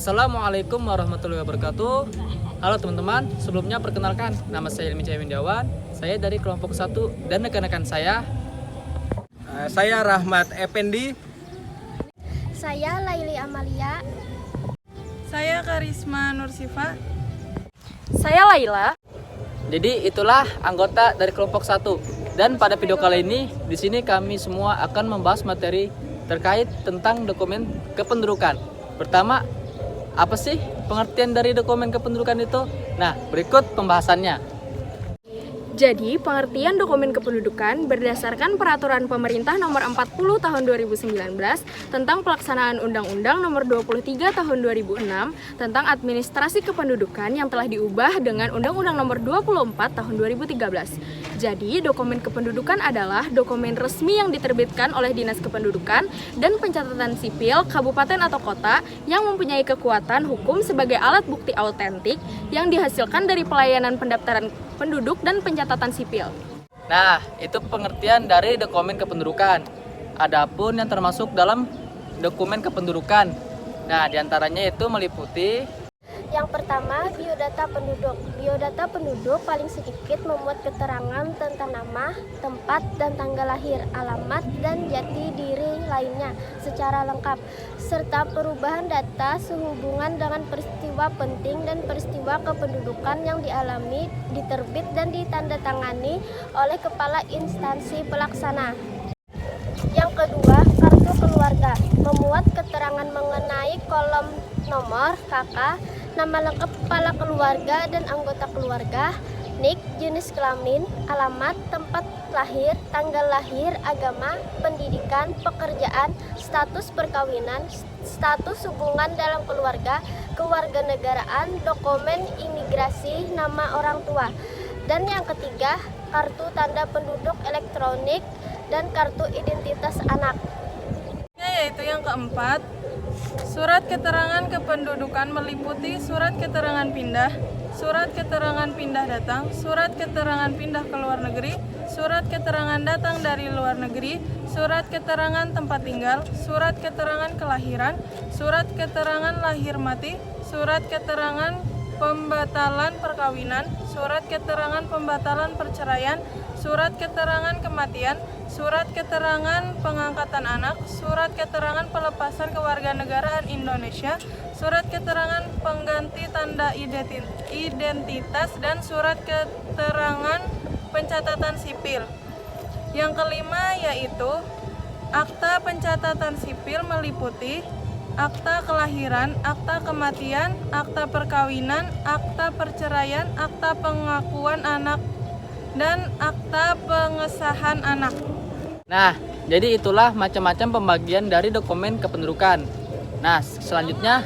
Assalamualaikum warahmatullahi wabarakatuh. Halo teman-teman, sebelumnya perkenalkan, nama saya Ilmi Windiawan. Saya dari kelompok 1 dan rekan-rekan saya. Saya Rahmat Effendi. Saya Laili Amalia. Saya Karisma Nursifa. Saya Laila. Jadi itulah anggota dari kelompok 1. Dan pada video kali ini, di sini kami semua akan membahas materi terkait tentang dokumen kependudukan. Pertama, apa sih pengertian dari dokumen kependudukan itu? Nah, berikut pembahasannya. Jadi, pengertian dokumen kependudukan berdasarkan Peraturan Pemerintah Nomor 40 Tahun 2019 tentang pelaksanaan Undang-Undang Nomor 23 Tahun 2006 tentang administrasi kependudukan yang telah diubah dengan Undang-Undang Nomor 24 Tahun 2013. Jadi, dokumen kependudukan adalah dokumen resmi yang diterbitkan oleh Dinas Kependudukan dan Pencatatan Sipil Kabupaten atau Kota yang mempunyai kekuatan hukum sebagai alat bukti autentik yang dihasilkan dari pelayanan pendaftaran penduduk dan pencatatan sipil. Nah, itu pengertian dari dokumen kependudukan. Adapun yang termasuk dalam dokumen kependudukan. Nah, diantaranya itu meliputi Yang pertama, biodata penduduk. Biodata penduduk paling sedikit memuat keterangan tentang nama, tempat, dan tanggal lahir, alamat, dan jati diri lainnya secara lengkap, serta perubahan data sehubungan dengan peristiwa penting dan peristiwa kependudukan yang dialami, diterbit, dan ditandatangani oleh kepala instansi pelaksana. Yang kedua, kartu keluarga memuat keterangan mengenai kolom nomor KK, nama lengkap kepala keluarga dan anggota keluarga, nik, jenis kelamin, alamat, tempat lahir, tanggal lahir, agama, pendidikan, pekerjaan, status perkawinan, status hubungan dalam keluarga, kewarganegaraan, dokumen imigrasi, nama orang tua. Dan yang ketiga, kartu tanda penduduk elektronik dan kartu identitas anak. Yaitu yang keempat, surat keterangan kependudukan meliputi surat keterangan pindah, surat keterangan pindah datang, surat keterangan pindah ke luar negeri, surat keterangan datang dari luar negeri, surat keterangan tempat tinggal, surat keterangan kelahiran, surat keterangan lahir mati, surat keterangan pembatalan perkawinan, surat keterangan pembatalan perceraian, surat keterangan kematian, surat keterangan pengangkatan anak, surat keterangan pelepasan kewarganegaraan Indonesia, surat keterangan pengganti tanda identitas, dan surat keterangan pencatatan sipil. Yang kelima yaitu akta pencatatan sipil meliputi akta kelahiran, akta kematian, akta perkawinan, akta perceraian, akta pengakuan anak, dan akta pengesahan anak. Nah, jadi itulah macam-macam pembagian dari dokumen kependudukan. Nah, selanjutnya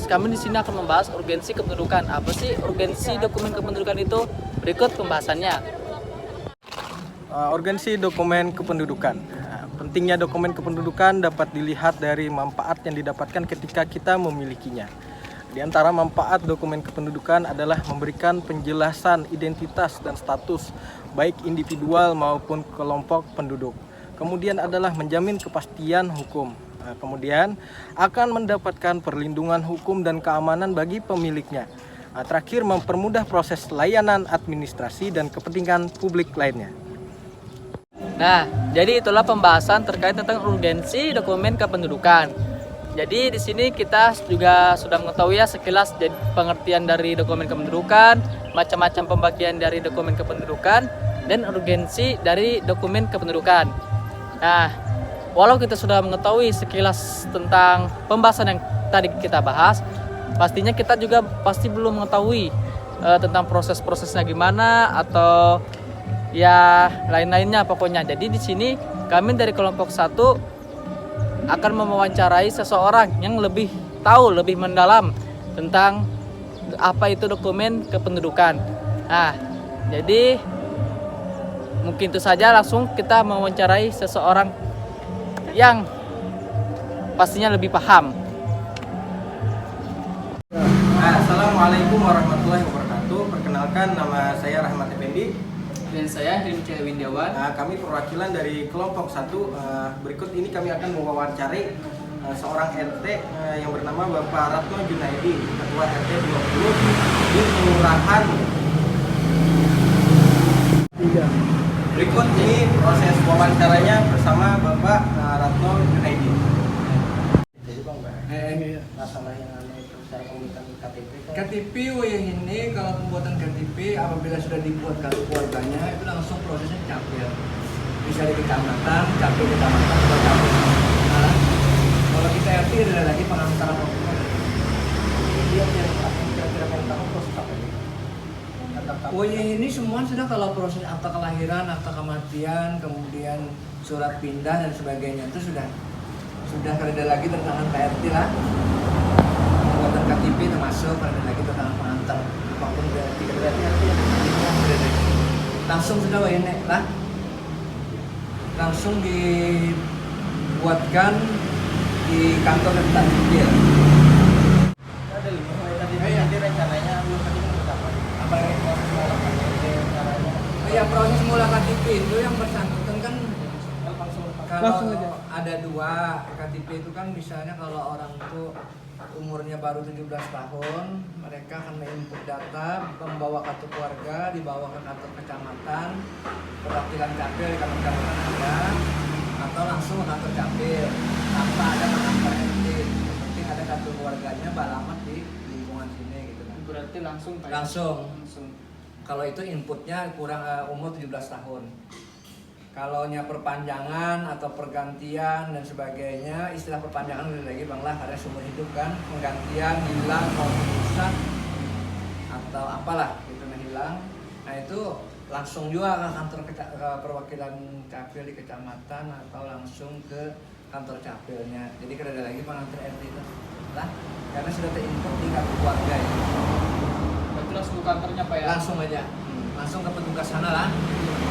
kami di sini akan membahas urgensi kependudukan. Apa sih urgensi dokumen kependudukan itu? Berikut pembahasannya. Urgensi dokumen kependudukan. Pentingnya dokumen kependudukan dapat dilihat dari manfaat yang didapatkan ketika kita memilikinya. Di antara manfaat dokumen kependudukan adalah memberikan penjelasan identitas dan status baik individual maupun kelompok penduduk. Kemudian adalah menjamin kepastian hukum. Kemudian akan mendapatkan perlindungan hukum dan keamanan bagi pemiliknya. Terakhir, mempermudah proses layanan administrasi dan kepentingan publik lainnya. Nah, jadi itulah pembahasan terkait tentang urgensi dokumen kependudukan. Jadi di sini kita juga sudah mengetahui ya sekilas pengertian dari dokumen kependudukan, macam-macam pembagian dari dokumen kependudukan, dan urgensi dari dokumen kependudukan. Nah, walau kita sudah mengetahui sekilas tentang pembahasan yang tadi kita bahas, pastinya kita juga pasti belum mengetahui tentang proses-prosesnya gimana atau ya lain-lainnya pokoknya. Jadi di sini kami dari kelompok 1 akan mewawancarai seseorang yang lebih tahu, lebih mendalam tentang apa itu dokumen kependudukan. Nah, jadi mungkin itu saja, langsung kita mewawancarai seseorang yang pastinya lebih paham. Assalamualaikum warahmatullahi wabarakatuh. Perkenalkan, nama saya Rahmat Effendi. Dan saya Ilmi Windiawan. Kami perwakilan dari kelompok 1. Berikut ini kami akan mewawancarai seorang RT yang bernama Bapak Ratno Junaidi, Ketua RT 20 di Kelurahan. Berikut ini proses wawancaranya bersama Bapak Ratno Junaidi. Jadi Bang, masalah yang itu cara pembuatan KTP. KTP ini kalau pembuatan KTP apabila sudah dibuat kartu keluarganya itu langsung prosesnya capil. Bisa di kecamatan, capil kecamatan, atau capil. Nah, kalau kita RT ada lagi pengantar dokumen. Dia kira-kira yang tahu proses apa ini? ini semua sudah kalau proses akta kelahiran, akta kematian, kemudian surat pindah dan sebagainya itu sudah ada lagi tertangan KRT lah. Pembuatan KTP termasuk ada lagi tertangan pengantar. Apapun tidak berarti langsung sudah WNE lah. Langsung dibuatkan di kantor kedutaan sipil. Ada 5 mulai tadi. Jadi rencananya belum tadi apa? Apa yang ya proses mula KTP itu yang bersangkutan kan kalau ada 2 KTP itu kan misalnya kalau orang itu umurnya baru 17 tahun, mereka akan menginput data, membawa kartu keluarga, dibawa ke kantor kecamatan, perwakilan capil di kantor kecamatan ada, atau langsung ke kantor capil tanpa ada pengantar RT. Yang penting ada kartu keluarganya beralamat di lingkungan sini gitu kan. Berarti langsung Pak? Langsung. Langsung. Kalau itu inputnya kurang umur 17 tahun. Kalau perpanjangan atau pergantian dan sebagainya, istilah perpanjangan lagi Bang lah, ada seumur hidup kan, penggantian, hilang, mau rusak atau apalah gitu hilang. Nah itu langsung juga ke kantor perwakilan capil di kecamatan atau langsung ke kantor capilnya. Jadi kada ada lagi pengantar RT itu lah, karena sudah terinput di kartu keluarga ya. Berarti langsung ke kantornya Pak ya? Langsung aja, langsung ke petugas sana lah.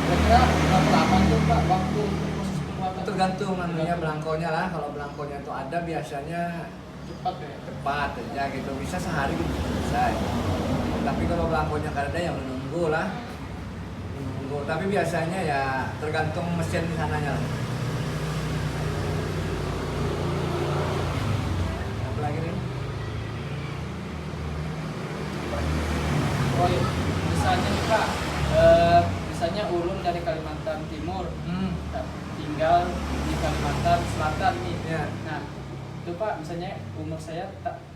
Kira-kira berapa lama tuh Pak waktu proses pembuatan? Tergantung anunya belangkonya lah. Kalau belangkonya itu ada biasanya Cepat ya? cepat aja gitu, bisa sehari gitu selesai. Tapi kalau belangkonya kada ada yang menunggu lah. Menunggu. Tapi biasanya ya tergantung mesin di sananya lah. Apa lagi nih? Oh iya, misalnya nih Pak, misalnya Ulun dari Kalimantan Timur, tinggal di Kalimantan Selatan nih. Ya. Nah, itu Pak, misalnya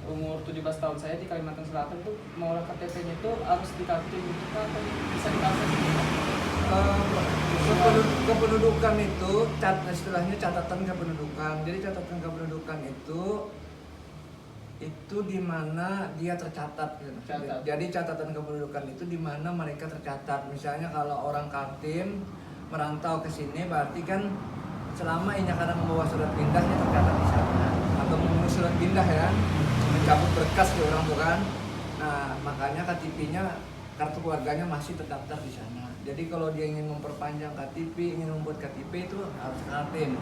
umur 17 tahun saya di Kalimantan Selatan tuh mau KTP-nya itu harus dikartu gitu Pak, atau bisa dikasih gitu? Kependudukan itu istilahnya catatan kependudukan. Jadi catatan kependudukan itu di mana dia tercatat gitu. Jadi catatan kependudukan itu di mana mereka tercatat. Misalnya kalau orang Kaltim merantau ke sini berarti kan selama ini kadang membawa surat pindahnya tercatat di sana atau membawa surat pindah ya, mencabut berkas di orang bukan. Nah, makanya KTP-nya kartu keluarganya masih terdaftar di sana. Jadi kalau dia ingin memperpanjang KTP, ingin membuat KTP itu harus ke Kaltim.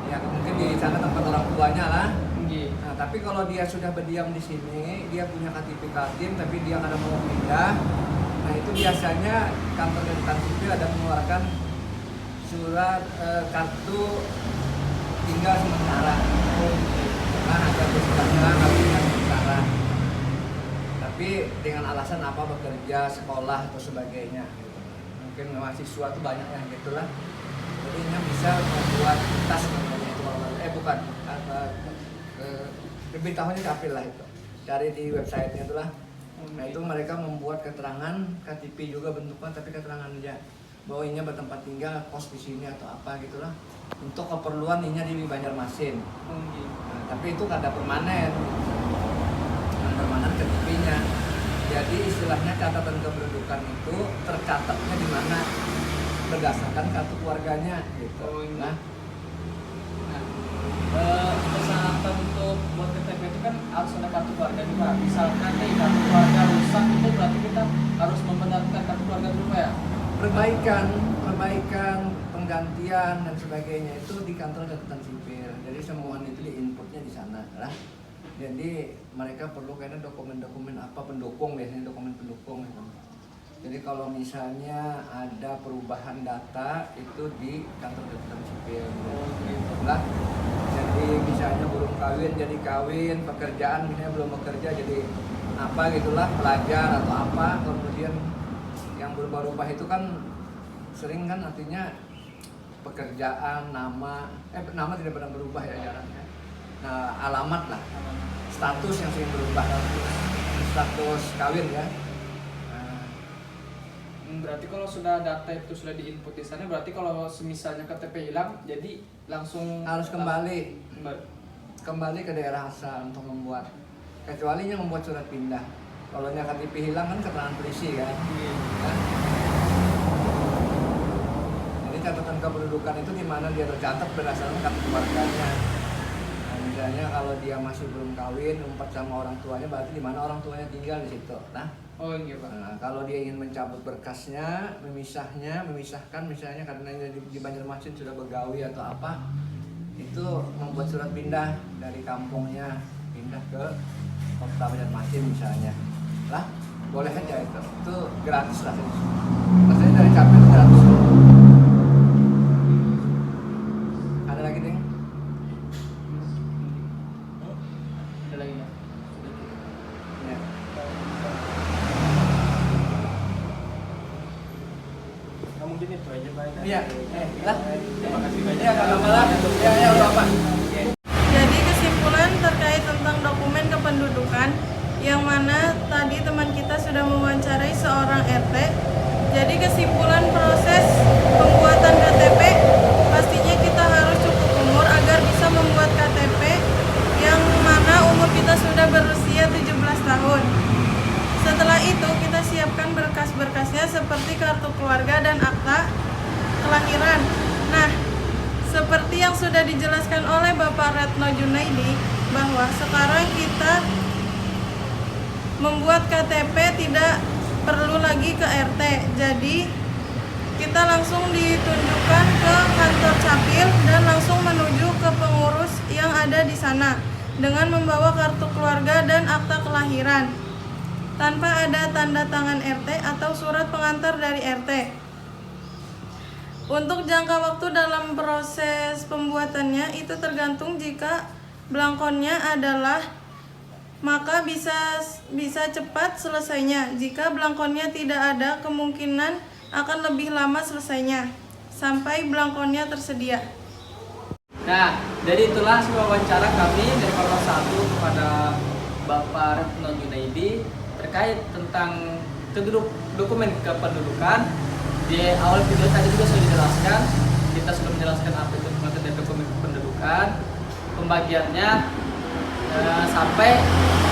Ya mungkin di sana tempat orang tuanya lah. Nah, tapi kalau dia sudah berdiam di sini, dia punya KTP Kaltim, tapi dia kadang mau pindah. Nah itu biasanya kantor kedutaan sipil ada mengeluarkan surat kartu tinggal sementara. Nah ada suratnya kartu tinggal sementara. Tapi dengan alasan apa bekerja, sekolah atau sebagainya. Mungkin mahasiswa itu banyak yang gitulah. Jadi ini bisa membuat tas namanya itu bukan lebih tahunya capil lah itu, cari di websitenya itulah. Nah itu mereka membuat keterangan KTP juga bentuknya, tapi keterangan aja bahwa inya bertempat tinggal, kos di sini atau apa gitulah, untuk keperluan inya di Banjarmasin. Nah, tapi itu kada permanen, permanen KTP-nya. Jadi istilahnya catatan kependudukan itu tercatatnya di mana berdasarkan kartu keluarganya gitu. Persyaratan untuk buat KTP itu kan harus ada kartu keluarga juga. Misalkan nih kartu keluarga rusak itu berarti kita harus membenarkan kartu keluarga dulu ya. Perbaikan, penggantian dan sebagainya itu di kantor catatan sipil. Jadi semua itu di inputnya di sana lah. Jadi mereka perlu kayaknya dokumen-dokumen apa pendukung, biasanya dokumen pendukung gitu. Jadi kalau misalnya ada perubahan data itu di kantor catatan sipil. Lah, jadi misalnya belum kawin jadi kawin, pekerjaan misalnya belum bekerja jadi apa gitulah, pelajar atau apa. Kemudian yang berubah-ubah itu kan sering kan artinya pekerjaan, nama tidak pernah berubah ya jarangnya. Nah, alamat lah, status yang sering berubah, status kawin ya. Berarti kalau sudah data itu sudah diinput di sana, berarti kalau misalnya KTP hilang, jadi langsung Harus kembali ke daerah asal untuk membuat, kecuali yang membuat surat pindah. Kalau KTP hilang kan keterangan polisi kan. Ya. Jadi catatan kependudukan itu di mana dia tercatat berdasarkan kartu keluarganya. Nah, misalnya kalau dia masih belum kawin, umpat sama orang tuanya, berarti di mana orang tuanya tinggal di situ. Nah, oh iya Pak. nah, kalau dia ingin mencabut berkasnya, memisahkan misalnya karena di Banjarmasin sudah begawi atau apa, itu membuat surat pindah dari kampungnya pindah ke kota Banjarmasin misalnya. Lah, boleh aja itu gratis lah. Maksudnya dari capil itu gratis. Ada lagi ding? Ada lagi ya? Ya. Mungkin itu aja Pak. Iya. Lah. Terima kasih banyak. Ya, kalau malah ya udah Pak. Jadi kesimpulan terkait tentang dokumen kependudukan yang mana tadi teman kita sudah mewawancarai seorang RT. Jadi kesimpulan proses pembuatan KTP pastinya kita harus cukup umur agar bisa membuat KTP yang mana umur kita sudah berusia 17 tahun. Setelah itu kita siapkan berkas-berkasnya seperti kartu keluarga dan akta kelahiran. Nah, seperti yang sudah dijelaskan oleh Bapak Retno Junaidi bahwa sekarang kita membuat KTP tidak perlu lagi ke RT. Jadi kita langsung ditunjukkan ke kantor capil dan langsung menuju ke pengurus yang ada di sana dengan membawa kartu keluarga dan akta kelahiran tanpa ada tanda tangan RT atau surat pengantar dari RT. Untuk jangka waktu dalam proses pembuatannya itu tergantung jika belangkonnya adalah maka bisa cepat selesainya. Jika belangkonnya tidak ada, kemungkinan akan lebih lama selesainya sampai belangkonnya tersedia. Nah, jadi itulah wawancara kami dari Korlantas 1 kepada Bapak Retno Junaidi terkait tentang dokumen kependudukan. Di awal video tadi juga sudah dijelaskan, kita sudah menjelaskan apa itu materi dokumen kependudukan, pembagiannya sampai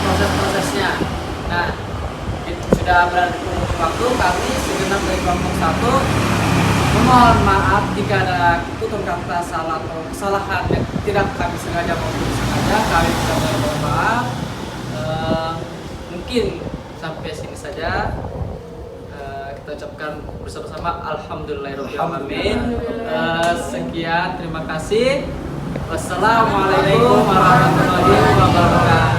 proses-prosesnya. Nah, itu sudah berada di waktu kami segenap dari kelompok 1 memohon maaf jika ada tutur kata salah atau kesalahan yang tidak kami sengaja maupun sengaja. Kami sudah mohon maaf. Mungkin sampai sini saja. Kita ucapkan bersama-sama alhamdulillahirobbilalamin. Sekian, terima kasih. Wassalamualaikum warahmatullahi wabarakatuh.